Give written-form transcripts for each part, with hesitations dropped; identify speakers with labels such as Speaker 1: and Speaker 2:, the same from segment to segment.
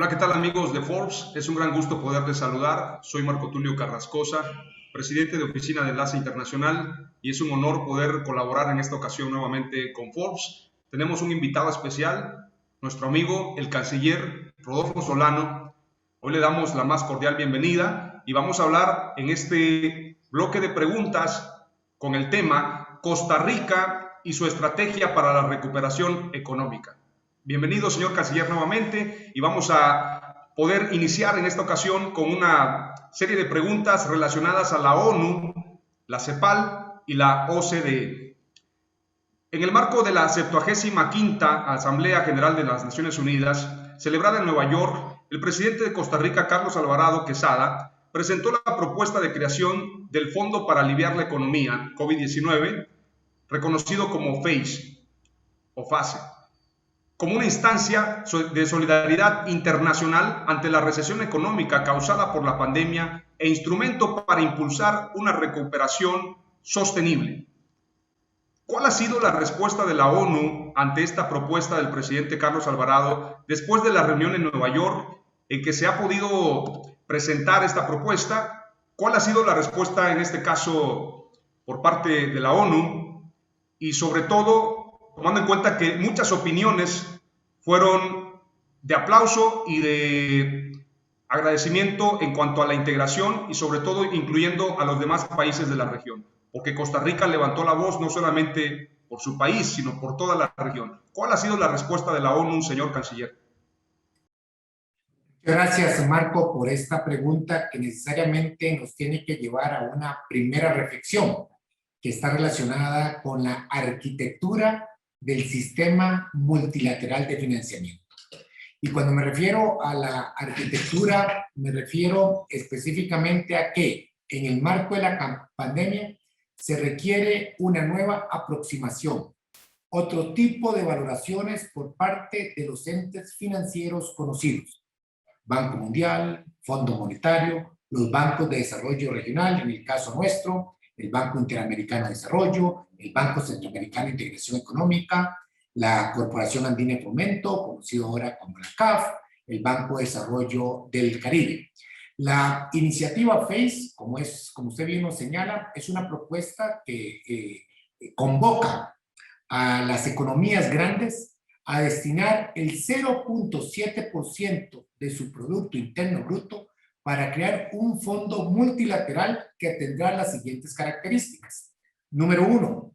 Speaker 1: Hola, ¿qué tal amigos de Forbes? Es un gran gusto poderles saludar. Soy Marco Tulio Carrascosa, presidente de Oficina de Enlace Internacional, y es un honor poder colaborar en esta ocasión nuevamente con Forbes. Tenemos un invitado especial, nuestro amigo, el canciller Rodolfo Solano. Hoy le damos la más cordial bienvenida y vamos a hablar en este bloque de preguntas con el tema Costa Rica y su estrategia para la recuperación económica. Bienvenido, señor canciller, nuevamente, y vamos a poder iniciar en esta ocasión con una serie de preguntas relacionadas a la ONU, la CEPAL y la OCDE. En el marco de la 75ª Asamblea General de las Naciones Unidas, celebrada en Nueva York, el presidente de Costa Rica, Carlos Alvarado Quesada, presentó la propuesta de creación del Fondo para Aliviar la Economía COVID-19, reconocido como FACE o FACE, como una instancia de solidaridad internacional ante la recesión económica causada por la pandemia e instrumento para impulsar una recuperación sostenible. ¿Cuál ha sido la respuesta de la ONU ante esta propuesta del presidente Carlos Alvarado después de la reunión en Nueva York en que se ha podido presentar esta propuesta? ¿Cuál ha sido la respuesta en este caso por parte de la ONU? Y sobre todo, tomando en cuenta que muchas opiniones fueron de aplauso y de agradecimiento en cuanto a la integración y sobre todo incluyendo a los demás países de la región, porque Costa Rica levantó la voz no solamente por su país, sino por toda la región. ¿Cuál ha sido la respuesta de la ONU, señor canciller?
Speaker 2: Gracias, Marco, por esta pregunta que necesariamente nos tiene que llevar a una primera reflexión que está relacionada con la arquitectura del sistema multilateral de financiamiento. Y cuando me refiero a la arquitectura, me refiero específicamente a que en el marco de la pandemia se requiere una nueva aproximación, otro tipo de valoraciones por parte de los entes financieros conocidos. Banco Mundial, Fondo Monetario, los bancos de desarrollo regional, en el caso nuestro, el Banco Interamericano de Desarrollo, el Banco Centroamericano de Integración Económica, la Corporación Andina de Fomento, conocido ahora como la CAF, el Banco de Desarrollo del Caribe. La iniciativa FACE, como usted bien nos señala, es una propuesta que convoca a las economías grandes a destinar el 0.7% de su Producto Interno Bruto para crear un fondo multilateral que tendrá las siguientes características. Número 1,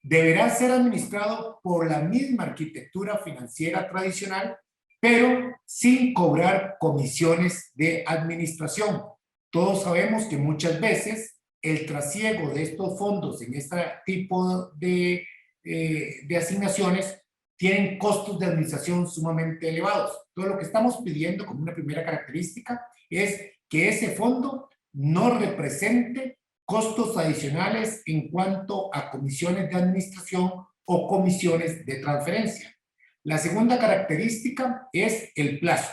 Speaker 2: deberá ser administrado por la misma arquitectura financiera tradicional, pero sin cobrar comisiones de administración. Todos sabemos que muchas veces el trasiego de estos fondos en este tipo de asignaciones tienen costos de administración sumamente elevados. Entonces, lo que estamos pidiendo como una primera característica es que ese fondo no represente costos adicionales en cuanto a comisiones de administración o comisiones de transferencia. La segunda característica es el plazo.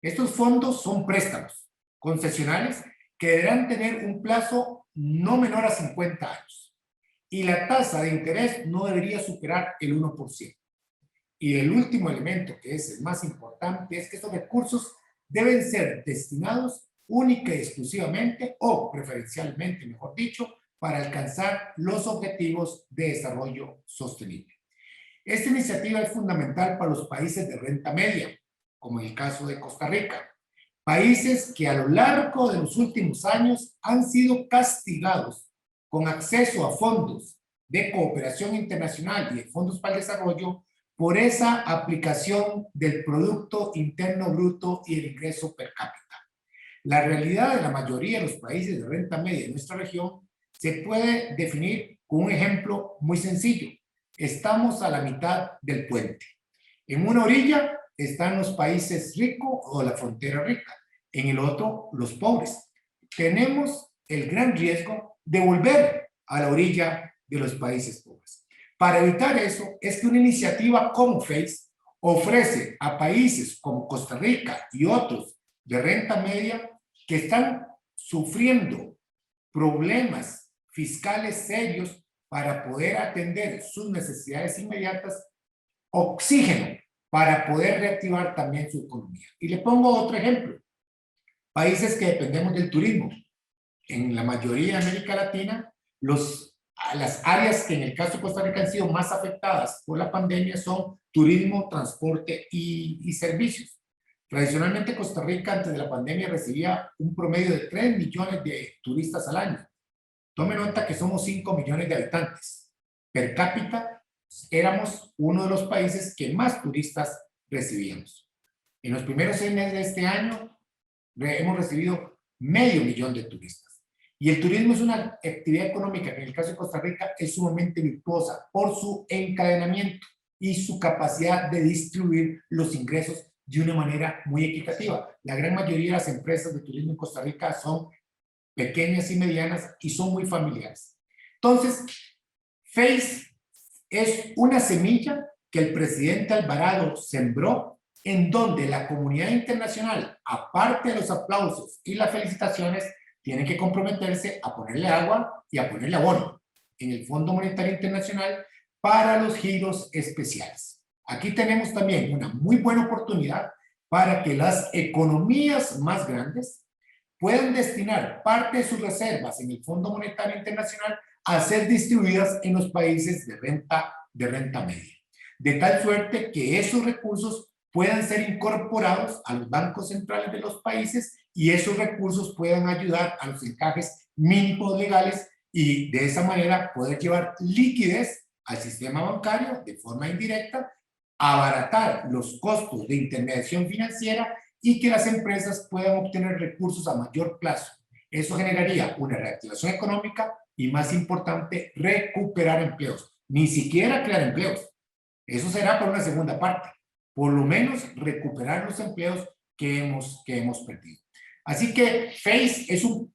Speaker 2: Estos fondos son préstamos concesionales que deberán tener un plazo no menor a 50 años. Y la tasa de interés no debería superar el 1%. Y el último elemento, que es el más importante, es que estos recursos deben ser destinados única y exclusivamente, o preferencialmente, mejor dicho, para alcanzar los objetivos de desarrollo sostenible. Esta iniciativa es fundamental para los países de renta media, como en el caso de Costa Rica. Países que a lo largo de los últimos años han sido castigados con acceso a fondos de cooperación internacional y de fondos para el desarrollo por esa aplicación del Producto Interno Bruto y el ingreso per cápita. La realidad de la mayoría de los países de renta media de nuestra región se puede definir con un ejemplo muy sencillo. Estamos a la mitad del puente. En una orilla están los países ricos o la frontera rica, en el otro los pobres. Tenemos el gran riesgo de volver a la orilla de los países pobres. Para evitar eso es que una iniciativa como FACE ofrece a países como Costa Rica y otros de renta media que están sufriendo problemas fiscales serios para poder atender sus necesidades inmediatas, oxígeno para poder reactivar también su economía. Y le pongo otro ejemplo. Países que dependemos del turismo. En la mayoría de América Latina, las áreas que en el caso de Costa Rica han sido más afectadas por la pandemia son turismo, transporte y servicios. Tradicionalmente Costa Rica antes de la pandemia recibía un promedio de 3 millones de turistas al año. Tome nota que somos 5 millones de habitantes. Per cápita éramos uno de los países que más turistas recibíamos. En los primeros 6 meses de este año hemos recibido 500,000 de turistas. Y el turismo es una actividad económica que en el caso de Costa Rica es sumamente virtuosa por su encadenamiento y su capacidad de distribuir los ingresos de una manera muy equitativa. La gran mayoría de las empresas de turismo en Costa Rica son pequeñas y medianas y son muy familiares. Entonces, FACE es una semilla que el presidente Alvarado sembró en donde la comunidad internacional, aparte de los aplausos y las felicitaciones, tiene que comprometerse a ponerle agua y a ponerle abono en el Fondo Monetario Internacional para los giros especiales. Aquí tenemos también una muy buena oportunidad para que las economías más grandes puedan destinar parte de sus reservas en el Fondo Monetario Internacional a ser distribuidas en los países de renta media. De tal suerte que esos recursos puedan ser incorporados a los bancos centrales de los países y esos recursos puedan ayudar a los encajes mínimos legales y de esa manera poder llevar liquidez al sistema bancario de forma indirecta, abaratar los costos de intermediación financiera y que las empresas puedan obtener recursos a mayor plazo. Eso generaría una reactivación económica y, más importante, recuperar empleos. Ni siquiera crear empleos. Eso será por una segunda parte. Por lo menos recuperar los empleos que hemos perdido. Así que FACE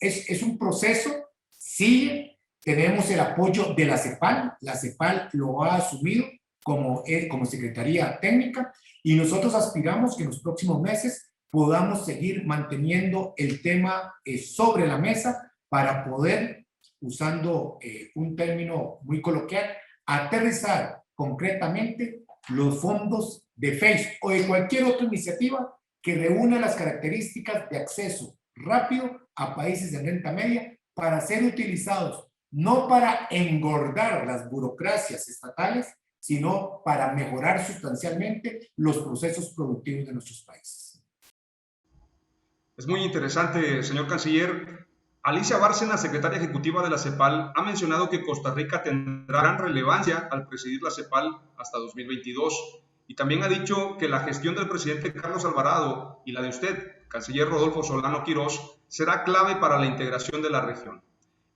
Speaker 2: es un proceso, sigue, tenemos el apoyo de la CEPAL. La CEPAL lo ha asumido como Secretaría Técnica y nosotros aspiramos que en los próximos meses podamos seguir manteniendo el tema sobre la mesa para poder, usando un término muy coloquial, aterrizar concretamente los fondos de FACE o de cualquier otra iniciativa que reúna las características de acceso rápido a países de renta media para ser utilizados no para engordar las burocracias estatales, sino para mejorar sustancialmente los procesos productivos de nuestros países.
Speaker 1: Es muy interesante, señor canciller. Alicia Bárcena, secretaria ejecutiva de la CEPAL, ha mencionado que Costa Rica tendrá gran relevancia al presidir la CEPAL hasta 2022 y también ha dicho que la gestión del presidente Carlos Alvarado y la de usted, canciller Rodolfo Solano Quirós, será clave para la integración de la región.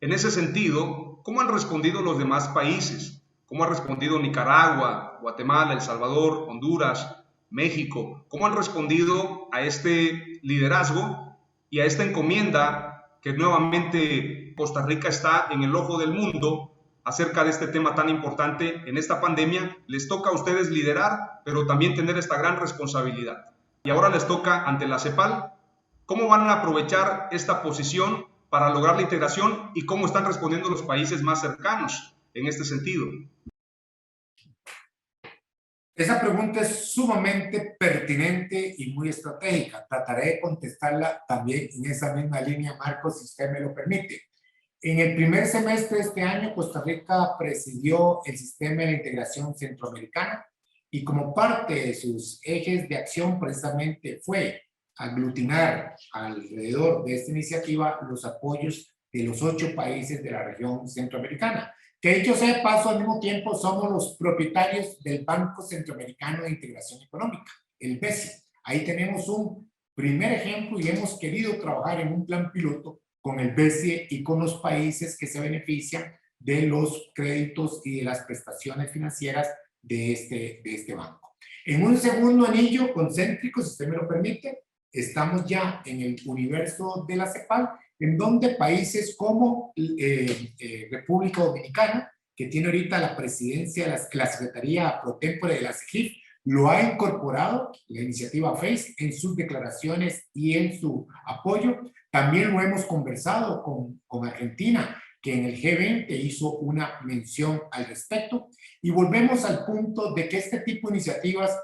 Speaker 1: En ese sentido, ¿cómo han respondido los demás países? ¿Cómo ha respondido Nicaragua, Guatemala, El Salvador, Honduras, México? ¿Cómo han respondido a este liderazgo y a esta encomienda que nuevamente Costa Rica está en el ojo del mundo acerca de este tema tan importante en esta pandemia? Les toca a ustedes liderar, pero también tener esta gran responsabilidad. Y ahora les toca ante la CEPAL. ¿Cómo van a aprovechar esta posición para lograr la integración y cómo están respondiendo los países más cercanos en este sentido?
Speaker 2: Esa pregunta es sumamente pertinente y muy estratégica. Trataré de contestarla también en esa misma línea, Marcos, si usted me lo permite. En el primer semestre de este año, Costa Rica presidió el Sistema de Integración Centroamericana y como parte de sus ejes de acción precisamente fue aglutinar alrededor de esta iniciativa los apoyos de los 8 países de la región centroamericana. Que dicho sea de paso, al mismo tiempo somos los propietarios del Banco Centroamericano de Integración Económica, el BESI. Ahí tenemos un primer ejemplo y hemos querido trabajar en un plan piloto con el BESI y con los países que se benefician de los créditos y de las prestaciones financieras de este banco. En un segundo anillo concéntrico, si usted me lo permite, estamos ya en el universo de la CEPAL, en donde países como República Dominicana, que tiene ahorita la presidencia de la Secretaría Pro Tempore de la CEGIF, lo ha incorporado, la iniciativa FACE, en sus declaraciones y en su apoyo. También lo hemos conversado con Argentina, que en el G20 hizo una mención al respecto. Y volvemos al punto de que este tipo de iniciativas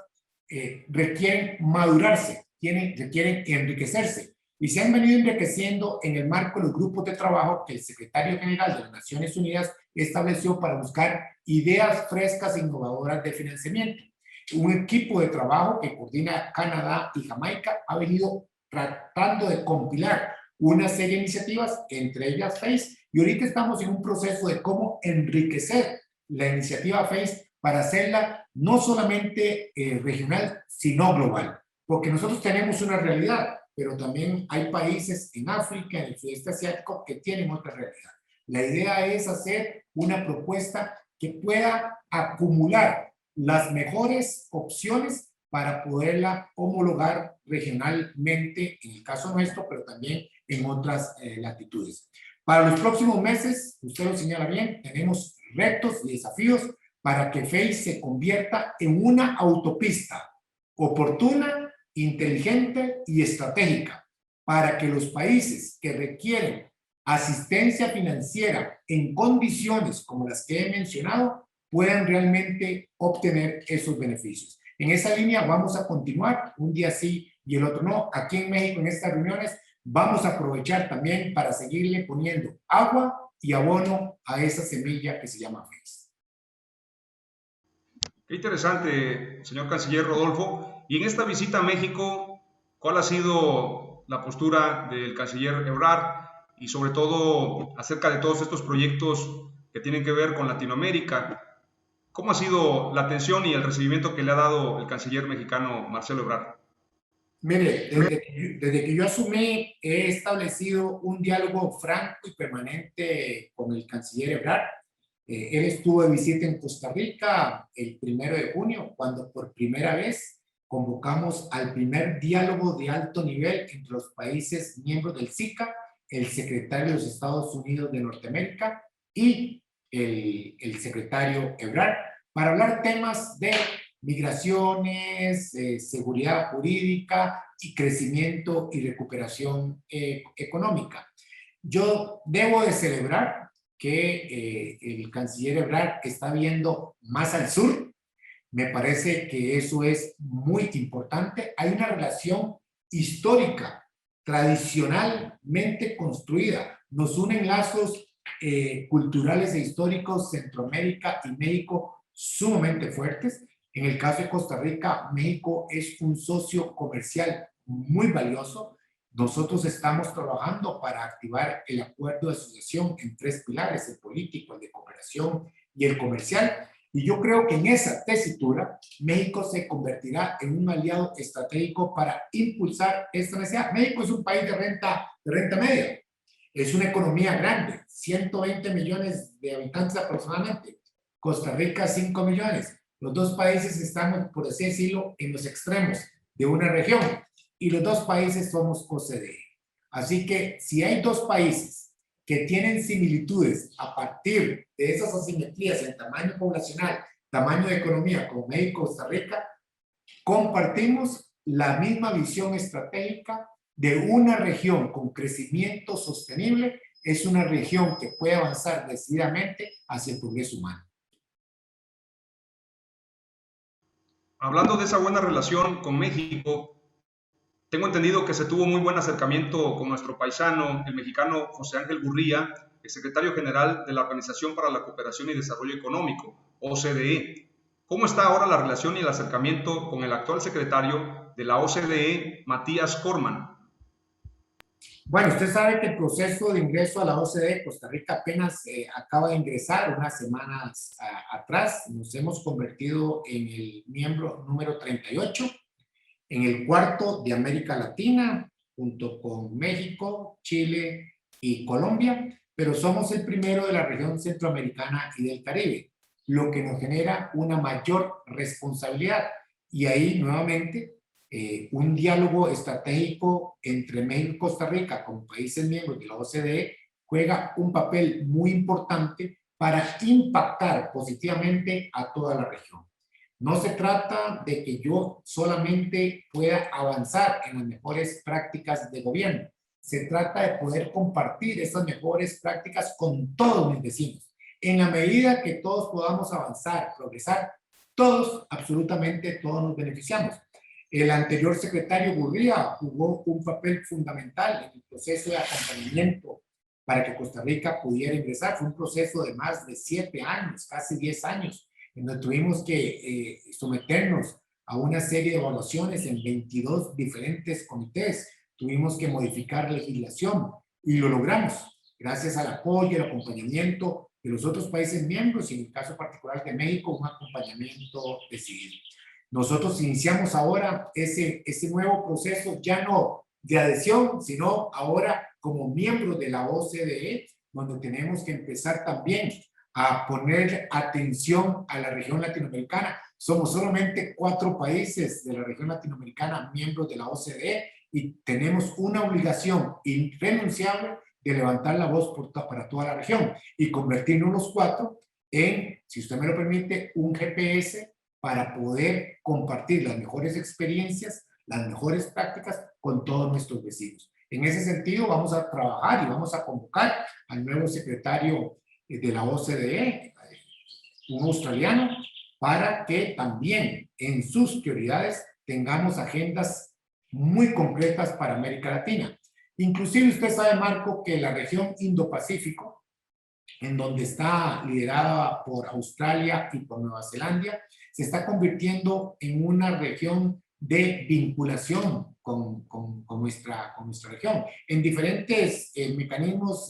Speaker 2: requieren madurarse, requieren enriquecerse. Y se han venido enriqueciendo en el marco de los grupos de trabajo que el secretario general de las Naciones Unidas estableció para buscar ideas frescas e innovadoras de financiamiento. Un equipo de trabajo que coordina Canadá y Jamaica ha venido tratando de compilar una serie de iniciativas, entre ellas FACE, y ahorita estamos en un proceso de cómo enriquecer la iniciativa FACE para hacerla no solamente regional, sino global. Porque nosotros tenemos una realidad, pero también hay países en África, en el sudeste asiático, que tienen otra realidad. La idea es hacer una propuesta que pueda acumular las mejores opciones para poderla homologar regionalmente, en el caso nuestro, pero también en otras latitudes. Para los próximos meses, usted lo señala bien, tenemos retos y desafíos para que FACE se convierta en una autopista oportuna, inteligente y estratégica para que los países que requieren asistencia financiera en condiciones como las que he mencionado puedan realmente obtener esos beneficios. En esa línea vamos a continuar, un día sí y el otro no. Aquí en México, en estas reuniones, vamos a aprovechar también para seguirle poniendo agua y abono a esa semilla que se llama FACE.
Speaker 1: Qué interesante, señor canciller Rodolfo. Y en esta visita a México, ¿cuál ha sido la postura del canciller Ebrard y sobre todo acerca de todos estos proyectos que tienen que ver con Latinoamérica? ¿Cómo ha sido la atención y el recibimiento que le ha dado el canciller mexicano Marcelo Ebrard?
Speaker 2: Mire, desde que yo asumí, he establecido un diálogo franco y permanente con el canciller Ebrard. Él estuvo de visita en Costa Rica el 1 de junio, cuando por primera vez convocamos al primer diálogo de alto nivel entre los países miembros del SICA, el secretario de los Estados Unidos de Norteamérica y el secretario Ebrard, para hablar temas de migraciones, seguridad jurídica y crecimiento y recuperación económica. Yo debo de celebrar que el canciller Ebrard está viendo más al sur. Me parece que eso es muy importante. Hay una relación histórica, tradicionalmente construida. Nos unen lazos culturales e históricos Centroamérica y México sumamente fuertes. En el caso de Costa Rica, México es un socio comercial muy valioso. Nosotros estamos trabajando para activar el acuerdo de asociación en 3 pilares, el político, el de cooperación y el comercial. Y yo creo que en esa tesitura, México se convertirá en un aliado estratégico para impulsar esta necesidad. México es un país de renta media. Es una economía grande, 120 millones de habitantes aproximadamente. Costa Rica, 5 millones. Los dos países estamos, por así decirlo, en los extremos de una región y los dos países somos OCDE. Así que si hay dos países que tienen similitudes a partir de esas asimetrías en tamaño poblacional, tamaño de economía, como México y Costa Rica, compartimos la misma visión estratégica de una región con crecimiento sostenible, es una región que puede avanzar decididamente hacia el progreso humano.
Speaker 1: Hablando de esa buena relación con México, tengo entendido que se tuvo muy buen acercamiento con nuestro paisano, el mexicano José Ángel Gurría, el secretario general de la Organización para la Cooperación y Desarrollo Económico, OCDE. ¿Cómo está ahora la relación y el acercamiento con el actual secretario de la OCDE, Matías Corman?
Speaker 2: Bueno, usted sabe que el proceso de ingreso a la OCDE, Costa Rica apenas acaba de ingresar unas semanas atrás. Nos hemos convertido en el miembro número 38, en el cuarto de América Latina, junto con México, Chile y Colombia, pero somos el primero de la región centroamericana y del Caribe, lo que nos genera una mayor responsabilidad. Y ahí nuevamente un diálogo estratégico entre México y Costa Rica como países miembros de la OCDE juega un papel muy importante para impactar positivamente a toda la región. No se trata de que yo solamente pueda avanzar en las mejores prácticas de gobierno. Se trata de poder compartir esas mejores prácticas con todos mis vecinos. En la medida que todos podamos avanzar, progresar, Todos, absolutamente todos nos beneficiamos. El anterior secretario Gurría jugó un papel fundamental en el proceso de acompañamiento para que Costa Rica pudiera ingresar. Fue un proceso de más de 7 años, casi 10 años, en donde tuvimos que someternos a una serie de evaluaciones en 22 diferentes comités. Tuvimos que modificar legislación y lo logramos gracias al apoyo y el acompañamiento de los otros países miembros y en el caso particular de México, un acompañamiento decidido. Nosotros iniciamos ahora ese nuevo proceso, ya no de adhesión, sino ahora como miembros de la OCDE, donde tenemos que empezar también a poner atención a la región latinoamericana. Somos solamente 4 países de la región latinoamericana miembros de la OCDE y tenemos una obligación irrenunciable de levantar la voz para toda la región y convertirnos los 4 en, si usted me lo permite, un GPS para poder compartir las mejores experiencias, las mejores prácticas con todos nuestros vecinos. En ese sentido, vamos a trabajar y vamos a convocar al nuevo secretario de la OCDE, un australiano, para que también en sus prioridades tengamos agendas muy concretas para América Latina. Inclusive usted sabe, Marco, que la región Indo-Pacífico, en donde está liderada por Australia y por Nueva Zelanda, se está convirtiendo en una región de vinculación con nuestra región, en diferentes mecanismos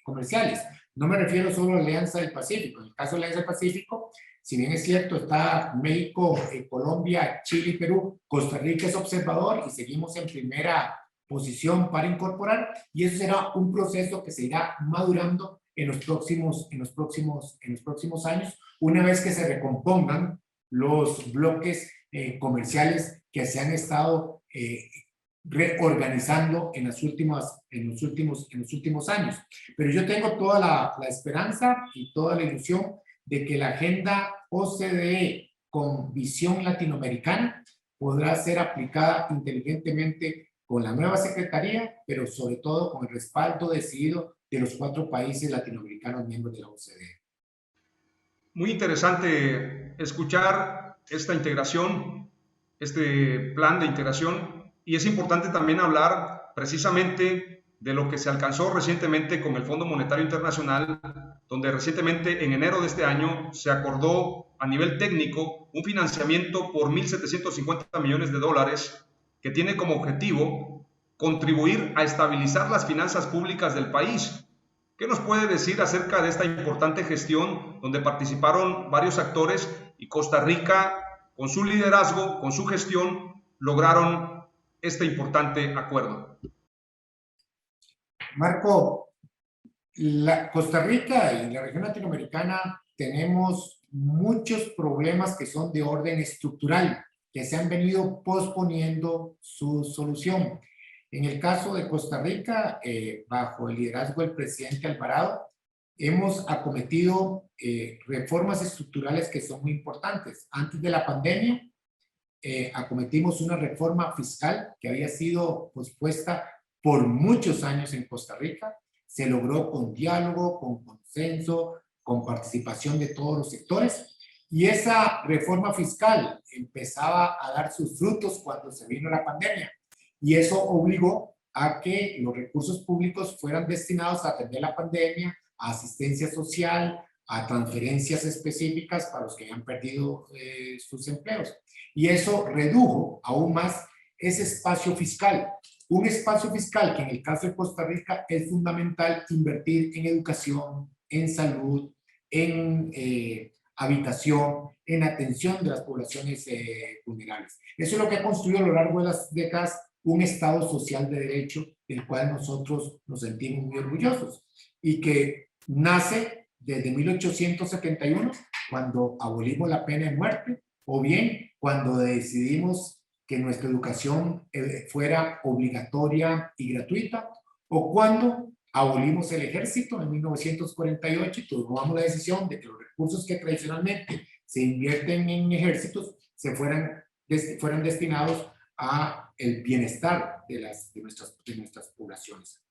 Speaker 2: comerciales. No me refiero solo a la Alianza del Pacífico. En el caso de la Alianza del Pacífico, si bien es cierto, está México, Colombia, Chile y Perú, Costa Rica es observador y seguimos en primera posición para incorporar, y eso será un proceso que se irá madurando en los próximos años, una vez que se recompongan los bloques comerciales que se han estado reorganizando en los últimos años. Pero yo tengo toda la esperanza y toda la ilusión de que la agenda OCDE con visión latinoamericana podrá ser aplicada inteligentemente con la nueva secretaría, pero sobre todo con el respaldo decidido de los 4 países latinoamericanos miembros de la OCDE.
Speaker 1: Muy interesante escuchar esta integración, este plan de integración, y es importante también hablar precisamente de lo que se alcanzó recientemente con el Fondo Monetario Internacional, donde recientemente en enero de este año se acordó a nivel técnico un financiamiento por $1.750 millones que tiene como objetivo contribuir a estabilizar las finanzas públicas del país. ¿Qué nos puede decir acerca de esta importante gestión donde participaron varios actores y Costa Rica, con su liderazgo, con su gestión, lograron este importante acuerdo?
Speaker 2: Marco, Costa Rica y la región latinoamericana tenemos muchos problemas que son de orden estructural, que se han venido posponiendo su solución. En el caso de Costa Rica, bajo el liderazgo del presidente Alvarado, hemos acometido reformas estructurales que son muy importantes. Antes de la pandemia, acometimos una reforma fiscal que había sido pospuesta por muchos años en Costa Rica. Se logró con diálogo, con consenso, con participación de todos los sectores. Y esa reforma fiscal empezaba a dar sus frutos cuando se vino la pandemia. Y eso obligó a que los recursos públicos fueran destinados a atender la pandemia, a asistencia social, a transferencias específicas para los que habían perdido sus empleos. Y eso redujo aún más ese espacio fiscal. Un espacio fiscal que en el caso de Costa Rica es fundamental invertir en educación, en salud, en habitación, en atención de las poblaciones vulnerables. Eso es lo que ha construido a lo largo de las décadas un Estado social de derecho del cual nosotros nos sentimos muy orgullosos y que nace desde 1871, cuando abolimos la pena de muerte, o bien cuando decidimos que nuestra educación fuera obligatoria y gratuita, o cuando abolimos el ejército en 1948 y tomamos la decisión de que los recursos que tradicionalmente se invierten en ejércitos fueran destinados a el bienestar de nuestras poblaciones.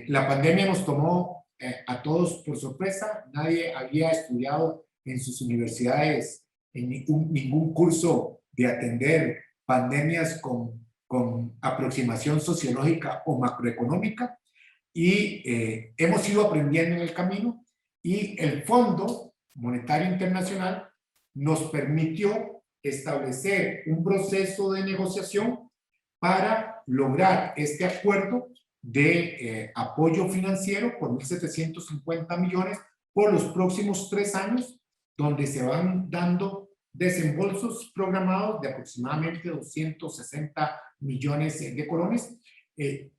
Speaker 2: La pandemia nos tomó a todos por sorpresa. Nadie había estudiado en sus universidades en ningún curso de atender pandemias con aproximación sociológica o macroeconómica, y hemos ido aprendiendo en el camino, y el Fondo Monetario Internacional nos permitió establecer un proceso de negociación para lograr este acuerdo de apoyo financiero por 1.750 millones por los próximos 3 años, donde se van dando desembolsos programados de aproximadamente 260 millones de colones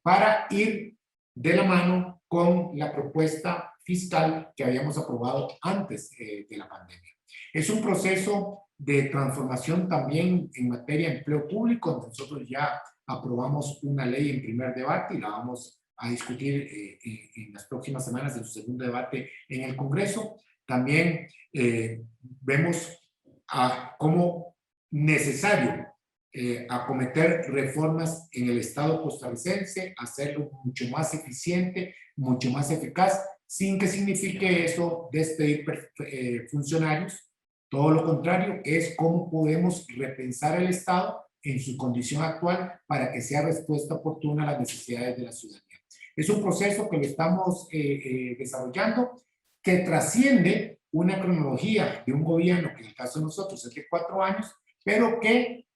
Speaker 2: para ir de la mano con la propuesta fiscal que habíamos aprobado antes de la pandemia. Es un proceso de transformación también en materia de empleo público, donde nosotros ya aprobamos una ley en primer debate y la vamos a discutir en las próximas semanas en su segundo debate en el Congreso. También vemos como necesario acometer reformas en el Estado costarricense, hacerlo mucho más eficiente, mucho más eficaz, sin que signifique eso despedir funcionarios. Todo lo contrario, es cómo podemos repensar el Estado en su condición actual para que sea respuesta oportuna a las necesidades de la ciudadanía. Es un proceso que lo estamos desarrollando, que trasciende una cronología de un gobierno, que en el caso de nosotros es de 4 años, pero que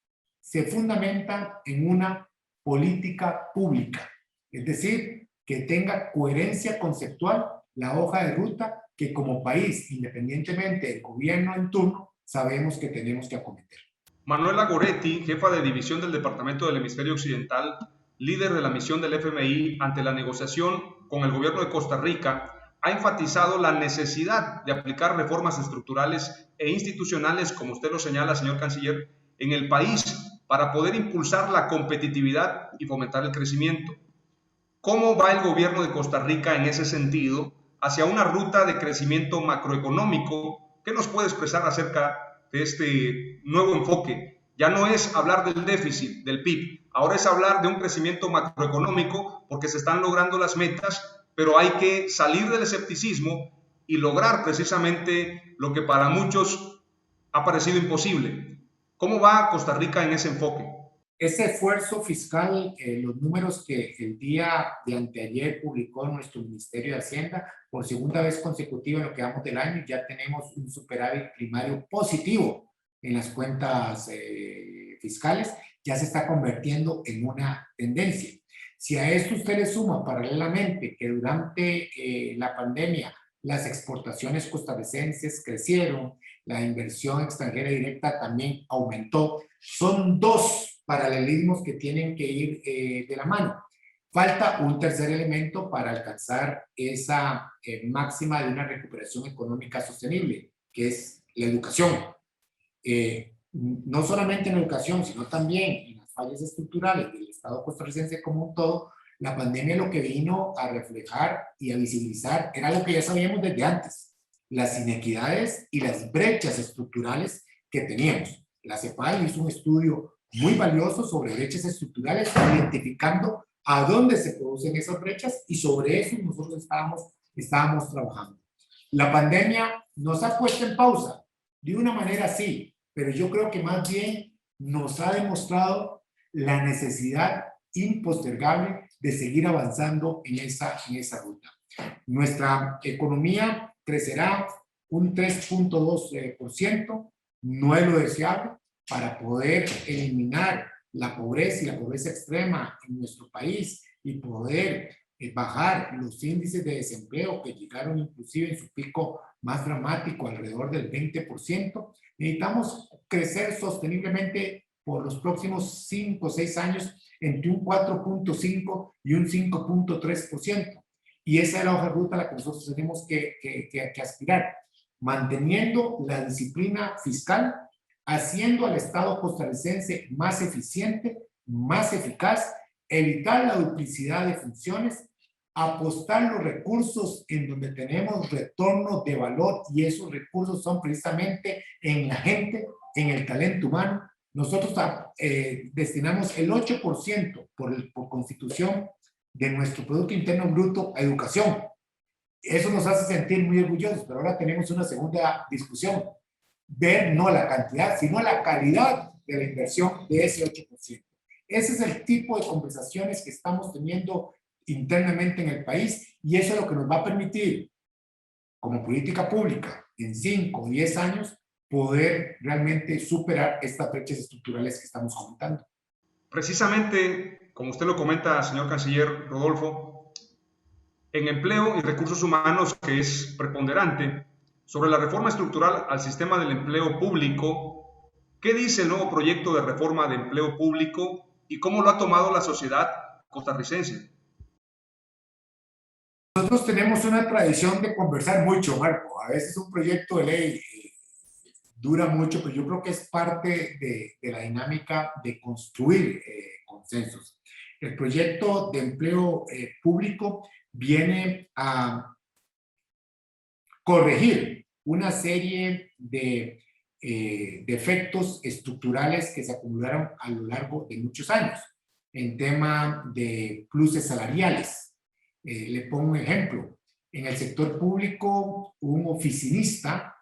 Speaker 2: se fundamenta en una política pública, es decir, que tenga coherencia conceptual la hoja de ruta que como país, independientemente del gobierno en turno, sabemos que tenemos que acometer.
Speaker 1: Manuela Goretti, jefa de división del Departamento del Hemisferio Occidental, líder de la misión del FMI ante la negociación con el gobierno de Costa Rica, ha enfatizado la necesidad de aplicar reformas estructurales e institucionales, como usted lo señala, señor canciller, en el país para poder impulsar la competitividad y fomentar el crecimiento. ¿Cómo va el gobierno de Costa Rica en ese sentido hacia una ruta de crecimiento macroeconómico? ¿Qué nos puede expresar acerca de este nuevo enfoque? Ya no es hablar del déficit, del PIB, ahora es hablar de un crecimiento macroeconómico porque se están logrando las metas, pero hay que salir del escepticismo y lograr precisamente lo que para muchos ha parecido imposible. ¿Cómo va Costa Rica en ese enfoque?
Speaker 2: Ese esfuerzo fiscal, los números que el día de anteayer publicó nuestro Ministerio de Hacienda, por segunda vez consecutiva en lo que vamos del año, ya tenemos un superávit primario positivo en las cuentas fiscales, ya se está convirtiendo en una tendencia. Si a esto usted le suma paralelamente que durante la pandemia las exportaciones costarricenses crecieron, la inversión extranjera directa también aumentó, son 2 paralelismos que tienen que ir de la mano. Falta un tercer elemento para alcanzar esa máxima de una recuperación económica sostenible, que es la educación. No solamente en educación, sino también en las fallas estructurales del Estado costarricense como un todo. La pandemia lo que vino a reflejar y a visibilizar era lo que ya sabíamos desde antes, las inequidades y las brechas estructurales que teníamos. La CEPAL hizo un estudio muy valioso sobre brechas estructurales, identificando a dónde se producen esas brechas, y sobre eso nosotros estábamos trabajando. La pandemia nos ha puesto en pausa, de una manera sí, pero yo creo que más bien nos ha demostrado la necesidad impostergable de seguir avanzando en esa ruta. Nuestra economía crecerá un 3.2%, no es lo deseable, para poder eliminar la pobreza y la pobreza extrema en nuestro país y poder bajar los índices de desempleo que llegaron inclusive en su pico más dramático alrededor del 20%, necesitamos crecer sosteniblemente por los próximos 5 o 6 años entre un 4.5 y un 5.3%. Y esa es la hoja de ruta a la que nosotros tenemos que aspirar, manteniendo la disciplina fiscal, haciendo al Estado costarricense más eficiente, más eficaz, evitar la duplicidad de funciones, apostar los recursos en donde tenemos retorno de valor, y esos recursos son precisamente en la gente, en el talento humano. Nosotros destinamos el 8% por constitución de nuestro Producto Interno Bruto a educación. Eso nos hace sentir muy orgullosos, pero ahora tenemos una segunda discusión. ver no la cantidad, sino la calidad de la inversión de ese 8%. Ese es el tipo de conversaciones que estamos teniendo internamente en el país y eso es lo que nos va a permitir, como política pública, en 5 o 10 años, poder realmente superar estas brechas estructurales que estamos comentando.
Speaker 1: Precisamente, como usted lo comenta, señor canciller Rodolfo, en empleo y recursos humanos, que es preponderante, sobre la reforma estructural al sistema del empleo público, ¿qué dice el nuevo proyecto de reforma de empleo público y cómo lo ha tomado la sociedad costarricense?
Speaker 2: Nosotros tenemos una tradición de conversar mucho, Marco. A veces un proyecto de ley dura mucho, pero yo creo que es parte de la dinámica de construir consensos. El proyecto de empleo público viene a corregir una serie de defectos estructurales que se acumularon a lo largo de muchos años en tema de pluses salariales. Le pongo un ejemplo. En el sector público, un oficinista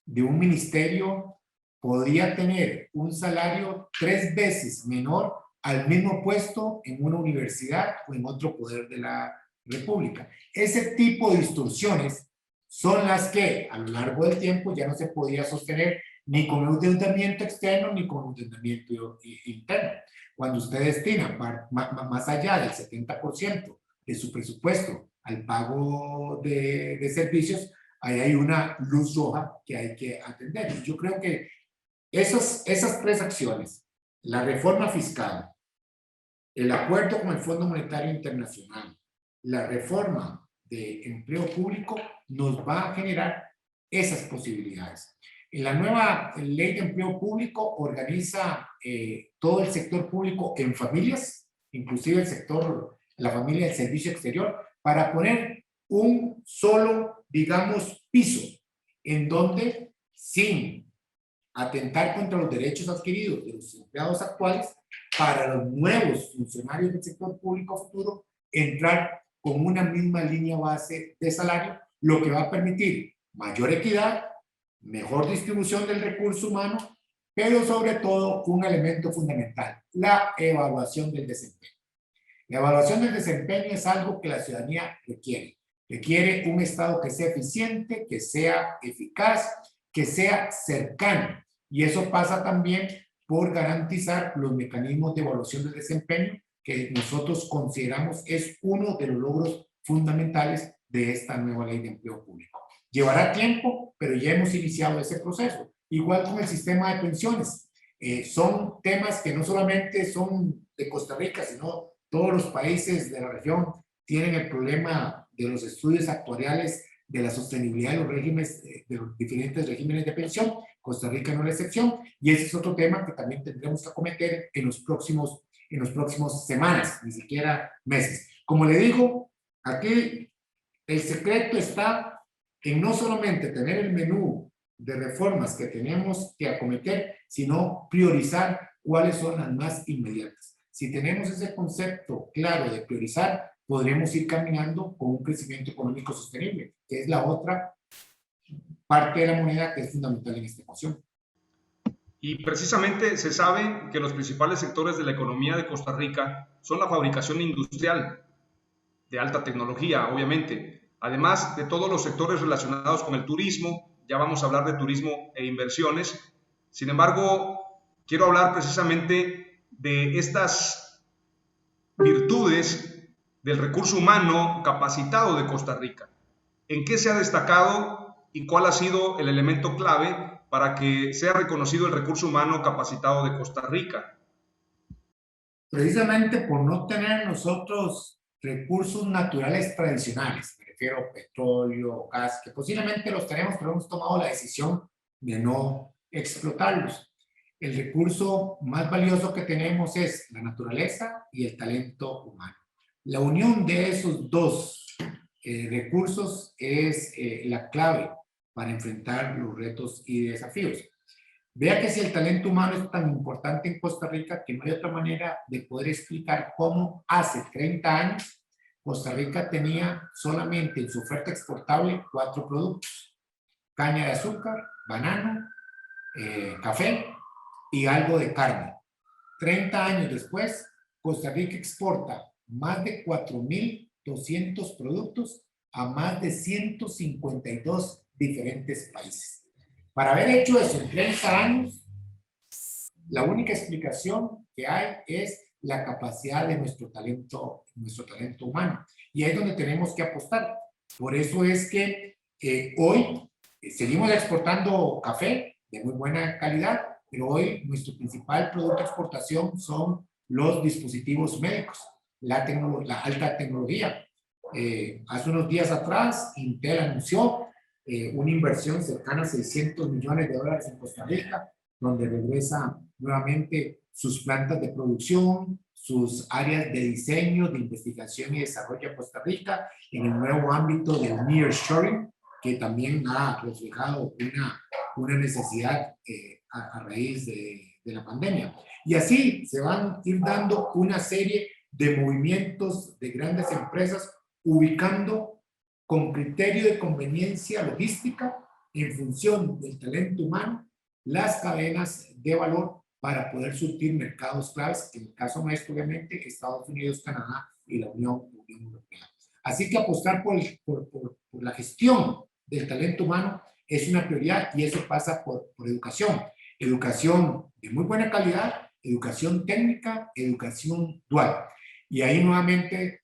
Speaker 2: de un ministerio podría tener un salario 3 veces menor al mismo puesto en una universidad o en otro poder de la República. Ese tipo de distorsiones son las que a lo largo del tiempo ya no se podía sostener ni con un endeudamiento externo ni con un endeudamiento interno. Cuando usted destina más allá del 70% de su presupuesto al pago de servicios, ahí hay una luz roja que hay que atender. Y yo creo que esas 3 acciones, la reforma fiscal, el acuerdo con el Fondo Monetario Internacional, la reforma de empleo público, nos va a generar esas posibilidades. En la nueva ley de empleo público organiza todo el sector público en familias, inclusive el sector, la familia del servicio exterior, para poner un solo, digamos, piso, en donde, sin atentar contra los derechos adquiridos de los empleados actuales, para los nuevos funcionarios del sector público futuro, entrar con una misma línea base de salario, lo que va a permitir mayor equidad, mejor distribución del recurso humano, pero sobre todo un elemento fundamental, la evaluación del desempeño. La evaluación del desempeño es algo que la ciudadanía requiere. Requiere un Estado que sea eficiente, que sea eficaz, que sea cercano. Y eso pasa también por garantizar los mecanismos de evaluación del desempeño que nosotros consideramos es uno de los logros fundamentales de esta nueva ley de empleo público. Llevará tiempo, pero ya hemos iniciado ese proceso. Igual con el sistema de pensiones. Son temas que no solamente son de Costa Rica, sino todos los países de la región tienen el problema de los estudios actuariales de la sostenibilidad de los regímenes, de los diferentes regímenes de pensión. Costa Rica no es la excepción, y ese es otro tema que también tendremos que acometer en los próximos semanas, ni siquiera meses. Como le digo, aquí el secreto está en no solamente tener el menú de reformas que tenemos que acometer, sino priorizar cuáles son las más inmediatas. Si tenemos ese concepto claro de priorizar, podremos ir caminando con un crecimiento económico sostenible, que es la otra parte de la moneda que es fundamental en esta ecuación.
Speaker 1: Y precisamente se sabe que los principales sectores de la economía de Costa Rica son la fabricación industrial, de alta tecnología, obviamente, además de todos los sectores relacionados con el turismo. Ya vamos a hablar de turismo e inversiones. Sin embargo, quiero hablar precisamente de estas virtudes del recurso humano capacitado de Costa Rica. ¿En qué se ha destacado y cuál ha sido el elemento clave para que sea reconocido el recurso humano capacitado de Costa Rica?
Speaker 2: Precisamente por no tener nosotros recursos naturales tradicionales, me refiero a petróleo, gas, que posiblemente los tenemos, pero hemos tomado la decisión de no explotarlos. El recurso más valioso que tenemos es la naturaleza y el talento humano. La unión de esos dos recursos es la clave para enfrentar los retos y desafíos. Vea que si el talento humano es tan importante en Costa Rica que no hay otra manera de poder explicar cómo hace 30 años Costa Rica tenía solamente en su oferta exportable 4 productos: caña de azúcar, banano café y algo de carne. 30 años después, Costa Rica exporta más de 4.200 productos a más de 152 diferentes países. Para haber hecho eso en 30 años, la única explicación que hay es la capacidad de nuestro talento humano. Y ahí es donde tenemos que apostar. Por eso es que hoy seguimos exportando café de muy buena calidad, pero hoy nuestro principal producto de exportación son los dispositivos médicos, la alta tecnología. Hace unos días atrás, Intel anunció una inversión cercana a $600 millones en Costa Rica, donde regresa nuevamente sus plantas de producción, sus áreas de diseño, de investigación y desarrollo en Costa Rica, en el nuevo ámbito del nearshoring, que también ha reflejado una necesidad a raíz de la pandemia. Y así se van a ir dando una serie de movimientos de grandes empresas ubicando con criterio de conveniencia logística en función del talento humano las cadenas de valor para poder surtir mercados claves, que en el caso nuestro, obviamente, Estados Unidos, Canadá y la Unión Europea. Así que apostar por la gestión del talento humano es una prioridad y eso pasa por educación. Educación de muy buena calidad, educación técnica, educación dual. Y ahí nuevamente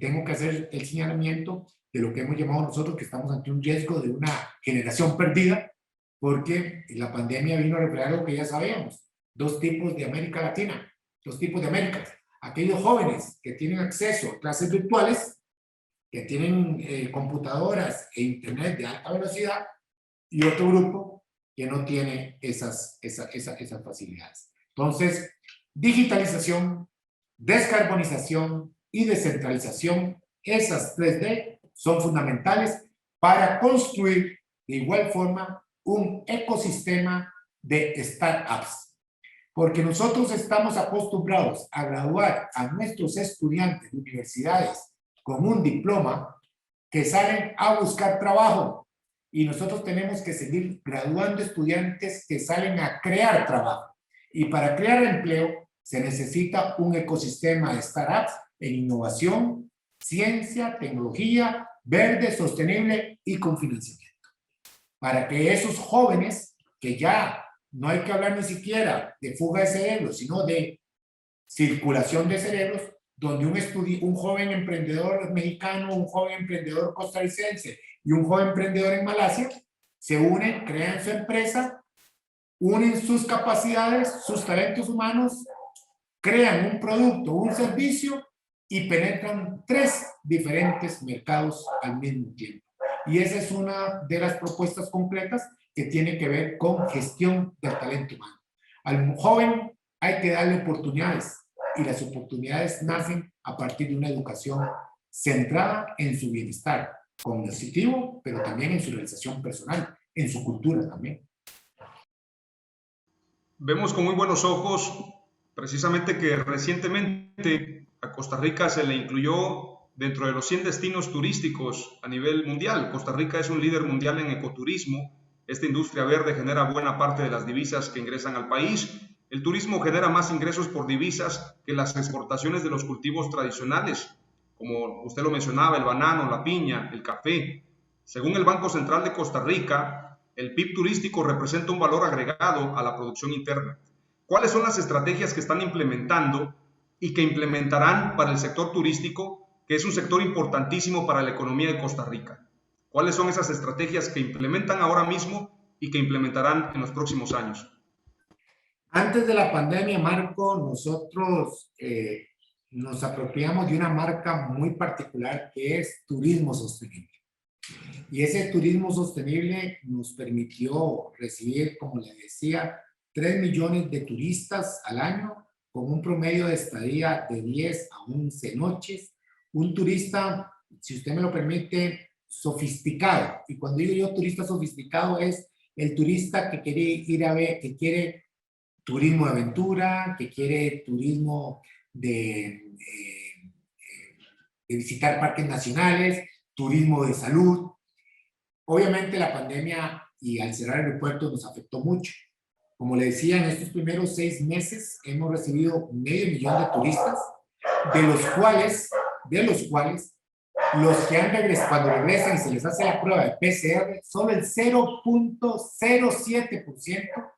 Speaker 2: tengo que hacer el señalamiento de lo que hemos llamado nosotros que estamos ante un riesgo de una generación perdida, porque la pandemia vino a reflejar lo que ya sabíamos. Dos tipos de América Latina, dos tipos de Américas. Aquellos jóvenes que tienen acceso a clases virtuales, que tienen computadoras e internet de alta velocidad, y otro grupo que no tiene esas facilidades. Entonces, digitalización, descarbonización y descentralización, esas 3D son fundamentales para construir de igual forma un ecosistema de startups. Porque nosotros estamos acostumbrados a graduar a nuestros estudiantes de universidades con un diploma que salen a buscar trabajo. Y nosotros tenemos que seguir graduando estudiantes que salen a crear trabajo. Y para crear empleo se necesita un ecosistema de startups en innovación, ciencia, tecnología, verde, sostenible y con financiamiento. Para que esos jóvenes, que ya no hay que hablar ni siquiera de fuga de cerebros, sino de circulación de cerebros, donde un joven emprendedor mexicano, un joven emprendedor costarricense y un joven emprendedor en Malasia se unen, crean su empresa, unen sus capacidades, sus talentos humanos, crean un producto, un servicio y penetran 3 diferentes mercados al mismo tiempo. Y esa es una de las propuestas concretas que tiene que ver con gestión del talento humano. Al joven hay que darle oportunidades y las oportunidades nacen a partir de una educación centrada en su bienestar cognitivo, pero también en su realización personal, en su cultura también.
Speaker 1: Vemos con muy buenos ojos precisamente que recientemente a Costa Rica se le incluyó dentro de los 100 destinos turísticos a nivel mundial. Costa Rica es un líder mundial en ecoturismo. Esta industria verde genera buena parte de las divisas que ingresan al país. El turismo genera más ingresos por divisas que las exportaciones de los cultivos tradicionales, como usted lo mencionaba, el banano, la piña, el café. Según el Banco Central de Costa Rica, el PIB turístico representa un valor agregado a la producción interna. ¿Cuáles son las estrategias que están implementando y que implementarán para el sector turístico, que es un sector importantísimo para la economía de Costa Rica? ¿Cuáles son esas estrategias que implementan ahora mismo y que implementarán en los próximos años?
Speaker 2: Antes de la pandemia, Marco, nosotros nos apropiamos de una marca muy particular que es turismo sostenible. Y ese turismo sostenible nos permitió recibir, como le decía, 3 millones de turistas al año, con un promedio de estadía de 10 a 11 noches. Un turista, si usted me lo permite, sofisticado. Y cuando digo yo turista sofisticado es el turista que quiere ir a ver, que quiere turismo de aventura, que quiere turismo de visitar parques nacionales, turismo de salud. Obviamente la pandemia y al cerrar aeropuertos nos afectó mucho. Como le decía, en estos primeros 6 meses hemos recibido 500,000 de turistas, de los cuales los que han regresado, cuando regresan y se les hace la prueba de PCR, solo el 0.07%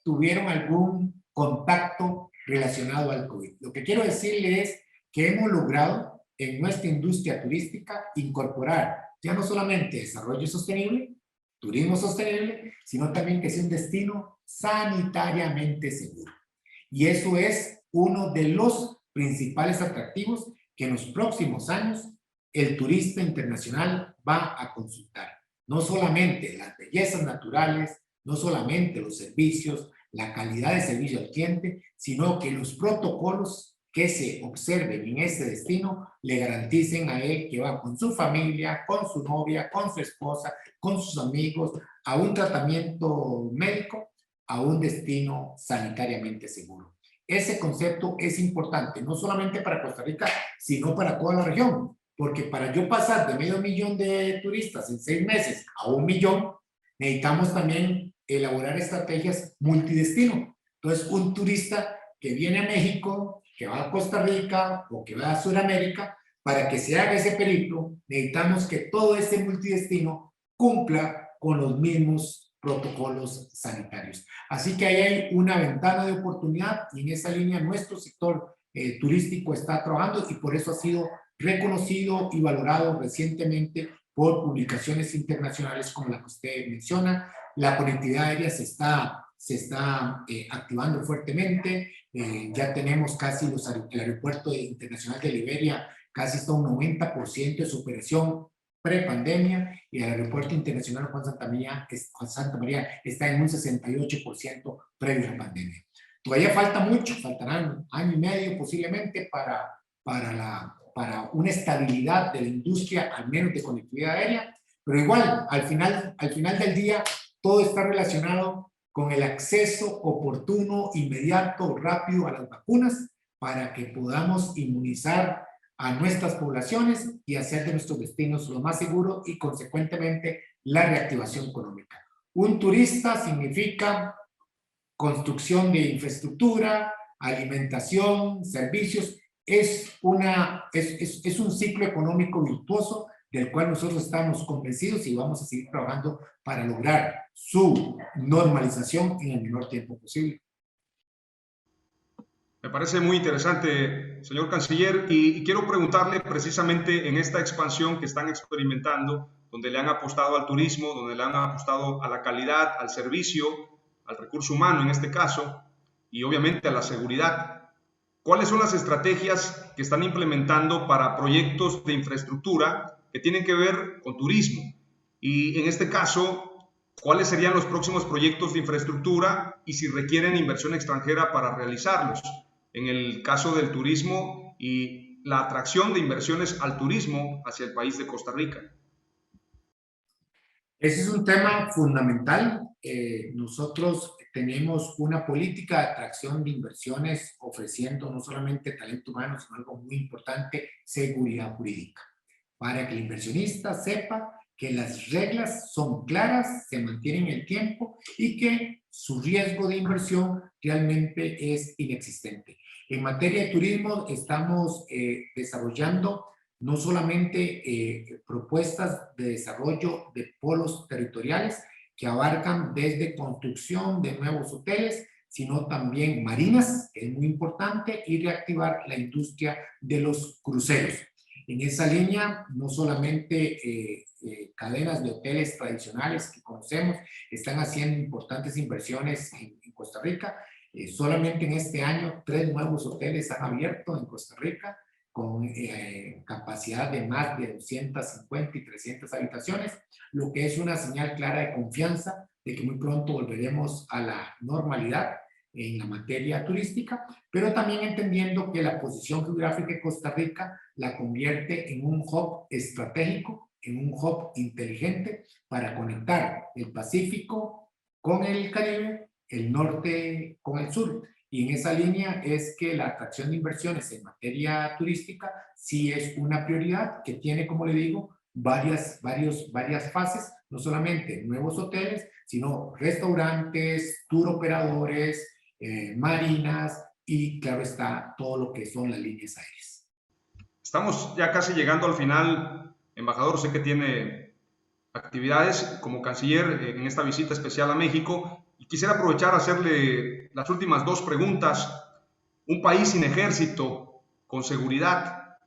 Speaker 2: tuvieron algún contacto relacionado al COVID. Lo que quiero decirle es que hemos logrado en nuestra industria turística incorporar ya no solamente desarrollo sostenible, turismo sostenible, sino también que sea un destino sanitariamente seguro. Y eso es uno de los principales atractivos que en los próximos años el turista internacional va a consultar. No solamente las bellezas naturales, no solamente los servicios, la calidad de servicio al cliente, sino que los protocolos que se observen en este destino le garanticen a él que va con su familia, con su novia, con su esposa, con sus amigos, a un tratamiento médico, a un destino sanitariamente seguro. Ese concepto es importante, no solamente para Costa Rica, sino para toda la región, porque para yo pasar de 500,000 de turistas en 6 meses a 1,000,000, necesitamos también elaborar estrategias multidestino. Entonces, un turista que viene a México, que va a Costa Rica o que va a Sudamérica, para que se haga ese periplo, necesitamos que todo ese multidestino cumpla con los mismos protocolos sanitarios. Así que ahí hay una ventana de oportunidad y en esa línea nuestro sector turístico está trabajando y por eso ha sido reconocido y valorado recientemente por publicaciones internacionales como la que usted menciona. La conectividad aérea se está activando fuertemente. Ya tenemos casi el aeropuerto internacional de Liberia, casi está un 90% de su operación pre-pandemia, y el aeropuerto internacional Juan Santa María está en un 68% previo a la pandemia. Todavía falta mucho, faltarán 1 año y medio posiblemente para una estabilidad de la industria, al menos de conectividad aérea, pero igual, al final del día, todo está relacionado con el acceso oportuno, inmediato, rápido a las vacunas para que podamos inmunizar a nuestras poblaciones y hacer de nuestros destinos lo más seguro y, consecuentemente, la reactivación económica. Un turista significa construcción de infraestructura, alimentación, servicios. Es un ciclo económico virtuoso del cual nosotros estamos convencidos y vamos a seguir trabajando para lograr su normalización en el menor tiempo posible.
Speaker 1: Me parece muy interesante, señor canciller, y quiero preguntarle precisamente en esta expansión que están experimentando, donde le han apostado al turismo, donde le han apostado a la calidad, al servicio, al recurso humano en este caso, y obviamente a la seguridad. ¿Cuáles son las estrategias que están implementando para proyectos de infraestructura que tienen que ver con turismo? Y en este caso, ¿cuáles serían los próximos proyectos de infraestructura y si requieren inversión extranjera para realizarlos? En el caso del turismo y la atracción de inversiones al turismo hacia el país de Costa Rica.
Speaker 2: Ese es un tema fundamental. Nosotros tenemos una política de atracción de inversiones ofreciendo no solamente talento humano, sino algo muy importante, seguridad jurídica, para que el inversionista sepa que las reglas son claras, se mantienen en el tiempo y que su riesgo de inversión realmente es inexistente. En materia de turismo estamos desarrollando no solamente propuestas de desarrollo de polos territoriales que abarcan desde construcción de nuevos hoteles, sino también marinas, que es muy importante, y reactivar la industria de los cruceros. En esa línea, no solamente cadenas de hoteles tradicionales que conocemos están haciendo importantes inversiones en Costa Rica. Solamente en este año 3 nuevos hoteles han abierto en Costa Rica con capacidad de más de 250 y 300 habitaciones, lo que es una señal clara de confianza de que muy pronto volveremos a la normalidad en la materia turística, pero también entendiendo que la posición geográfica de Costa Rica la convierte en un hub estratégico, en un hub inteligente para conectar el Pacífico con el Caribe, el norte con el sur. Y en esa línea es que la atracción de inversiones en materia turística sí es una prioridad que tiene, como le digo, varias fases, no solamente nuevos hoteles, sino restaurantes, tour operadores, marinas y, claro está, todo lo que son las líneas aéreas.
Speaker 1: Estamos ya casi llegando al final. Embajador, sé que tiene actividades como canciller en esta visita especial a México y quisiera aprovechar a hacerle las últimas dos preguntas. Un país sin ejército, con seguridad.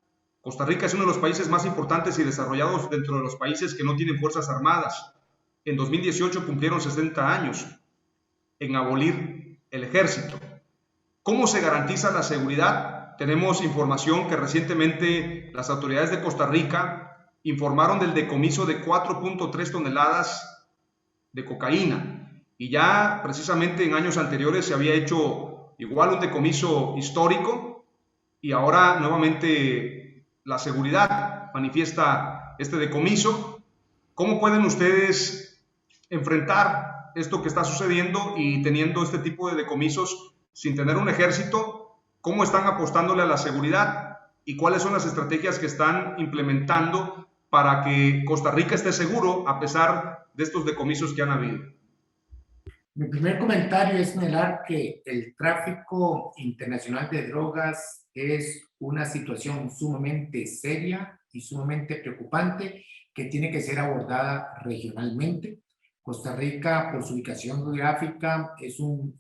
Speaker 1: Costa Rica es uno de los países más importantes y desarrollados dentro de los países que no tienen fuerzas armadas. En 2018 cumplieron 60 años en abolir el ejército. ¿Cómo se garantiza la seguridad? Tenemos información que recientemente las autoridades de Costa Rica informaron del decomiso de 4.3 toneladas de cocaína y ya precisamente en años anteriores se había hecho igual un decomiso histórico y ahora nuevamente la seguridad manifiesta este decomiso. ¿Cómo pueden ustedes enfrentar esto que está sucediendo y teniendo este tipo de decomisos sin tener un ejército? ¿Cómo están apostándole a la seguridad? ¿Y cuáles son las estrategias que están implementando para que Costa Rica esté seguro a pesar de estos decomisos que han habido?
Speaker 2: Mi primer comentario es señalar que el tráfico internacional de drogas es una situación sumamente seria y sumamente preocupante que tiene que ser abordada regionalmente. Costa Rica, por su ubicación geográfica, es un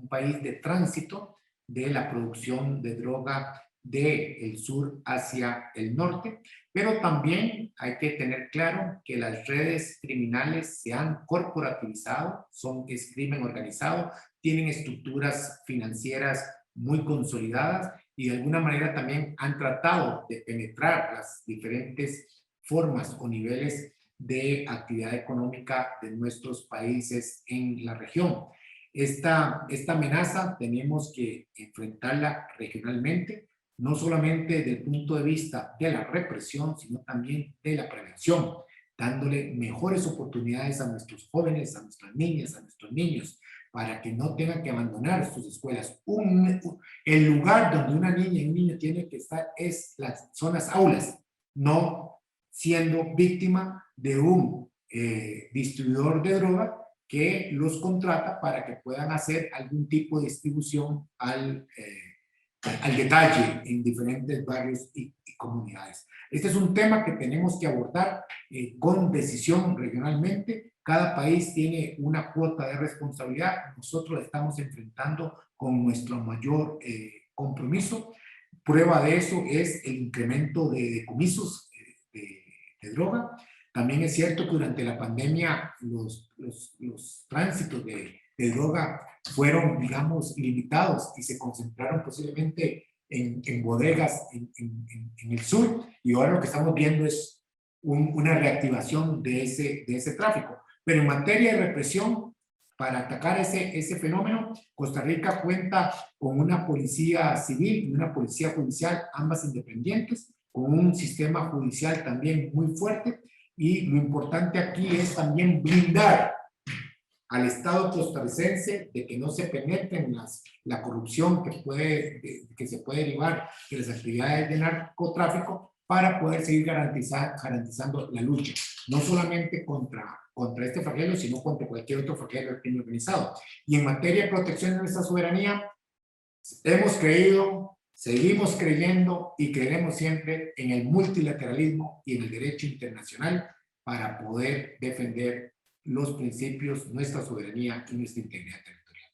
Speaker 2: país de tránsito de la producción de droga del sur hacia el norte, pero también hay que tener claro que las redes criminales se han corporativizado, es crimen organizado, tienen estructuras financieras muy consolidadas y de alguna manera también han tratado de penetrar las diferentes formas o niveles de actividad económica de nuestros países en la región. Esta amenaza tenemos que enfrentarla regionalmente, no solamente desde el punto de vista de la represión, sino también de la prevención, dándole mejores oportunidades a nuestros jóvenes, a nuestras niñas, a nuestros niños, para que no tengan que abandonar sus escuelas. El lugar donde una niña y un niño tiene que estar son las aulas, no siendo víctima de un distribuidor de droga que los contrata para que puedan hacer algún tipo de distribución al detalle en diferentes barrios y comunidades. Este es un tema que tenemos que abordar con decisión regionalmente. Cada país tiene una cuota de responsabilidad. Nosotros la estamos enfrentando con nuestro mayor compromiso. Prueba de eso es el incremento de decomisos de droga. También es cierto que durante la pandemia los tránsitos de droga fueron, digamos, limitados y se concentraron posiblemente en bodegas en el sur, y ahora lo que estamos viendo es una reactivación de ese tráfico. Pero en materia de represión, para atacar ese fenómeno, Costa Rica cuenta con una policía civil y una policía judicial, ambas independientes, con un sistema judicial también muy fuerte, y lo importante aquí es también blindar al Estado costarricense de que no se penetre en la corrupción que se puede derivar de las actividades de narcotráfico, para poder seguir garantizando la lucha, no solamente contra este flagelo, sino contra cualquier otro flagelo del crimen organizado. Y en materia de protección de nuestra soberanía, hemos creído, seguimos creyendo y creeremos siempre en el multilateralismo y en el derecho internacional para poder defender los principios, nuestra soberanía y nuestra integridad territorial.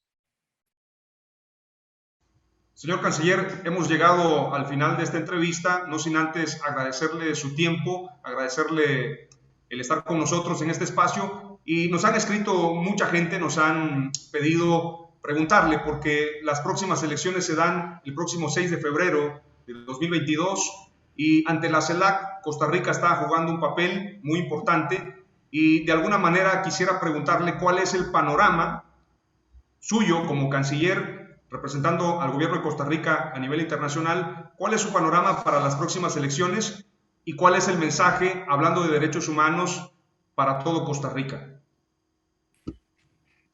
Speaker 1: Señor Canciller, hemos llegado al final de esta entrevista, no sin antes agradecerle su tiempo, agradecerle el estar con nosotros en este espacio, y nos han escrito mucha gente, nos han pedido preguntarle, porque las próximas elecciones se dan el próximo 6 de febrero del 2022 y ante la CELAC Costa Rica está jugando un papel muy importante, y de alguna manera quisiera preguntarle cuál es el panorama suyo como canciller representando al gobierno de Costa Rica a nivel internacional. ¿Cuál es su panorama para las próximas elecciones y cuál es el mensaje, hablando de derechos humanos, para todo Costa Rica?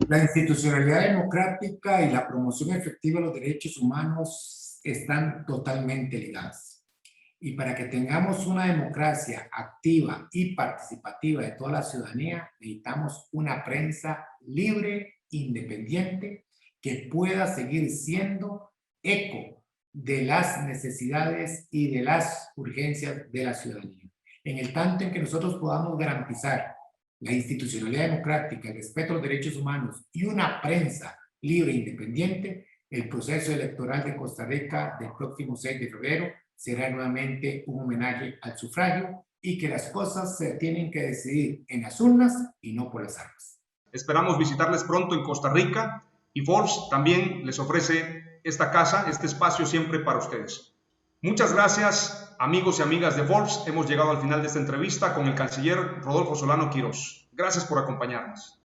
Speaker 2: La institucionalidad democrática y la promoción efectiva de los derechos humanos están totalmente ligadas. Y para que tengamos una democracia activa y participativa de toda la ciudadanía, necesitamos una prensa libre, independiente, que pueda seguir siendo eco de las necesidades y de las urgencias de la ciudadanía. En el tanto en que nosotros podamos garantizar la institucionalidad democrática, el respeto a los derechos humanos y una prensa libre e independiente, el proceso electoral de Costa Rica del próximo 6 de febrero será nuevamente un homenaje al sufragio y que las cosas se tienen que decidir en las urnas y no por las armas.
Speaker 1: Esperamos visitarles pronto en Costa Rica y Forbes también les ofrece esta casa, este espacio siempre para ustedes. Muchas gracias, amigos y amigas de Forbes. Hemos llegado al final de esta entrevista con el canciller Rodolfo Solano Quirós. Gracias por acompañarnos.